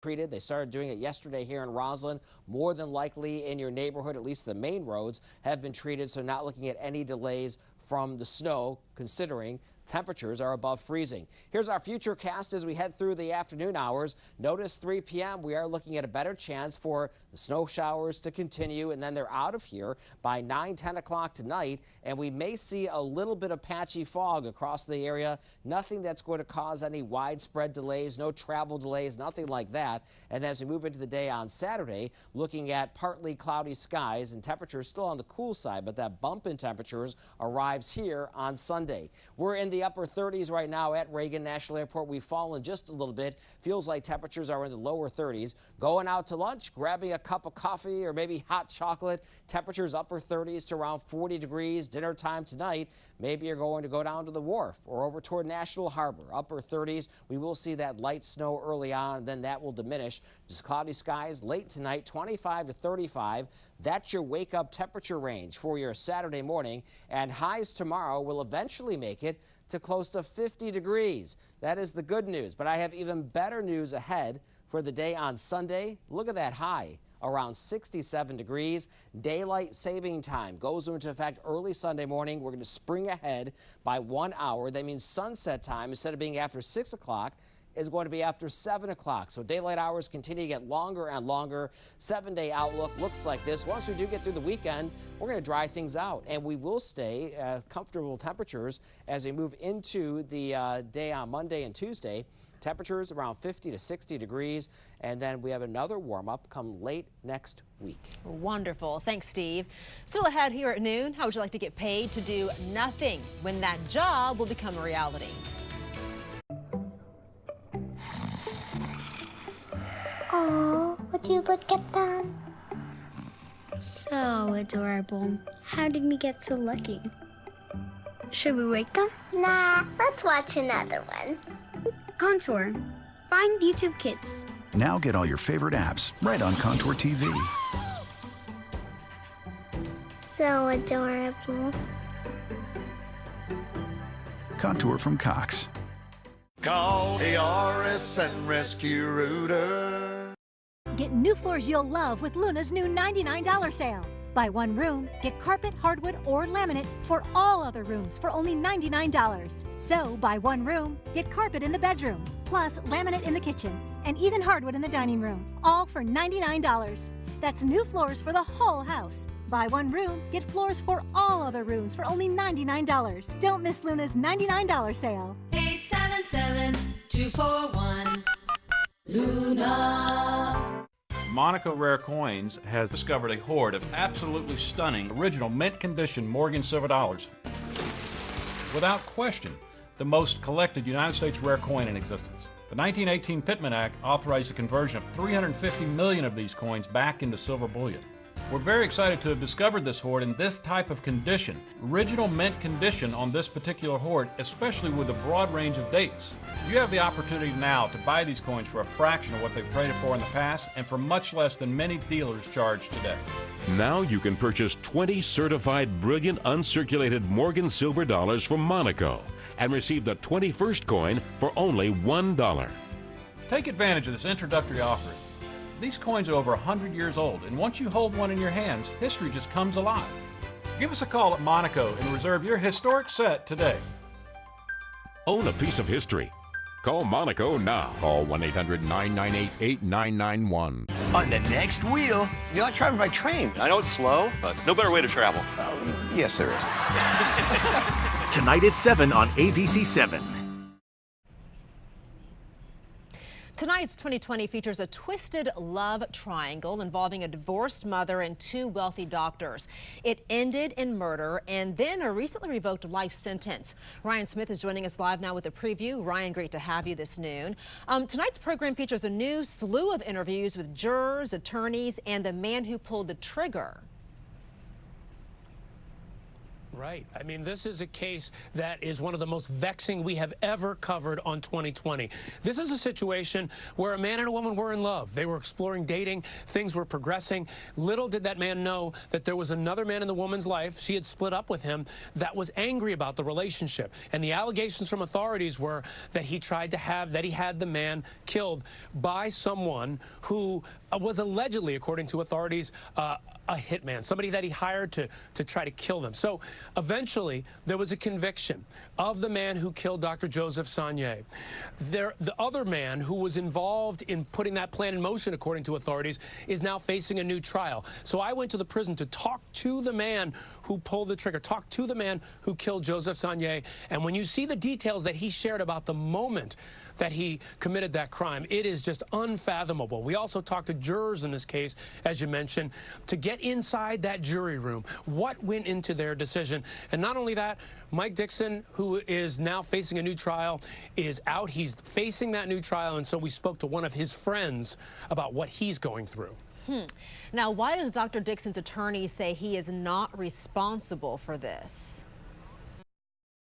treated. They started doing it yesterday here in Roslyn. More than likely in your neighborhood, at least the main roads have been treated, so not looking at any delays from the snow, considering temperatures are above freezing. Here's our future cast as we head through the afternoon hours. Notice 3 p.m. we are looking at a better chance for the snow showers to continue, and then they're out of here by 9-10 o'clock tonight, and we may see a little bit of patchy fog across the area. Nothing that's going to cause any widespread delays, no travel delays, nothing like that. And as we move into the day on Saturday, looking at partly cloudy skies and temperatures still on the cool side, but that bump in temperatures arrives here on Sunday. We're in the upper 30s right now at Reagan National Airport. We've fallen just a little bit. Feels like temperatures are in the lower 30s. Going out to lunch, grabbing a cup of coffee or maybe hot chocolate. Temperatures upper 30s to around 40 degrees. Dinner time tonight. Maybe you're going to go down to the wharf or over toward National Harbor. Upper 30s. We will see that light snow early on, and then that will diminish. Just cloudy skies late tonight, 25 to 35. That's your wake-up temperature range for your Saturday morning. And highs tomorrow will eventually make it to close to 50 degrees. That is the good news, but I have even better news ahead for the day on Sunday. Look at that high, around 67 degrees. Daylight saving time goes into effect early Sunday morning. We're going to spring ahead by 1 hour. That means sunset time, instead of being after 6 o'clock, is going to be after 7 o'clock. So daylight hours continue to get longer and longer. 7-day outlook looks like this. Once we do get through the weekend, we're going to dry things out, and we will stay at comfortable temperatures as we move into the day on Monday and Tuesday. Temperatures around 50 to 60 degrees, and then we have another warm-up come late next week. Wonderful. Thanks, Steve. Still ahead here at noon, how would you like to get paid to do nothing when that job will become a reality? Oh, would you look at them? So adorable. How did we get so lucky? Should we wake them? Nah, let's watch another one. Contour. Find YouTube Kids. Now get all your favorite apps right on Contour TV. So adorable. Contour from Cox. Call ARS and Rescue Rooter. Get new floors you'll love with Luna's new $99 sale. Buy one room, get carpet, hardwood, or laminate for all other rooms for only $99. So buy one room, get carpet in the bedroom, plus laminate in the kitchen, and even hardwood in the dining room, all for $99. That's new floors for the whole house. Buy one room, get floors for all other rooms for only $99. Don't miss Luna's $99 sale. 877-241 Luna. Monaco Rare Coins has discovered a hoard of absolutely stunning, original mint condition Morgan silver dollars. Without question, the most collected United States rare coin in existence. The 1918 Pittman Act authorized the conversion of 350 million of these coins back into silver bullion. We're very excited to have discovered this hoard in this type of condition, original mint condition on this particular hoard, especially with a broad range of dates. You have the opportunity now to buy these coins for a fraction of what they've traded for in the past and for much less than many dealers charge today. Now you can purchase 20 certified brilliant uncirculated Morgan silver dollars from Monaco and receive the 21st coin for only $1. Take advantage of this introductory offer. These coins are over 100 years old, and once you hold one in your hands, history just comes alive. Give us a call at Monaco and reserve your historic set today. Own a piece of history. Call Monaco now. Call 1-800-998-8991. On the next wheel. You like driving by train? I know it's slow, but no better way to travel. Yes, there is. Tonight at 7 on ABC 7. Tonight's 2020 features a twisted love triangle involving a divorced mother and two wealthy doctors. It ended in murder and then a recently revoked life sentence. Ryan Smith is joining us live now with a preview. Ryan, great to have you this noon. Tonight's program features a new slew of interviews with jurors, attorneys, and the man who pulled the trigger. Right. I mean, this is a case that is one of the most vexing we have ever covered on 2020. This is a situation where a man and a woman were in love. They were exploring dating. Things were progressing. Little did that man know that there was another man in the woman's life. She had split up with him that was angry about the relationship. And the allegations from authorities were that he had the man killed by someone who was allegedly, according to authorities, a hitman, somebody that he hired to try to kill them. So eventually there was a conviction of the man who killed Dr. Joseph Sanye. The other man who was involved in putting that plan in motion, according to authorities, is now facing a new trial. So I went to the prison to talk to the man who pulled the trigger, talk to the man who killed Joseph Sanye. And when you see the details that he shared about the moment that he committed that crime, it is just unfathomable. We also talked to jurors in this case, as you mentioned, to get inside that jury room, what went into their decision. And not only that, Mike Dixon, who is now facing a new trial, is out. He's facing that new trial, and so we spoke to one of his friends about what he's going through. Now, why does Dr. Dixon's attorney say he is not responsible for this?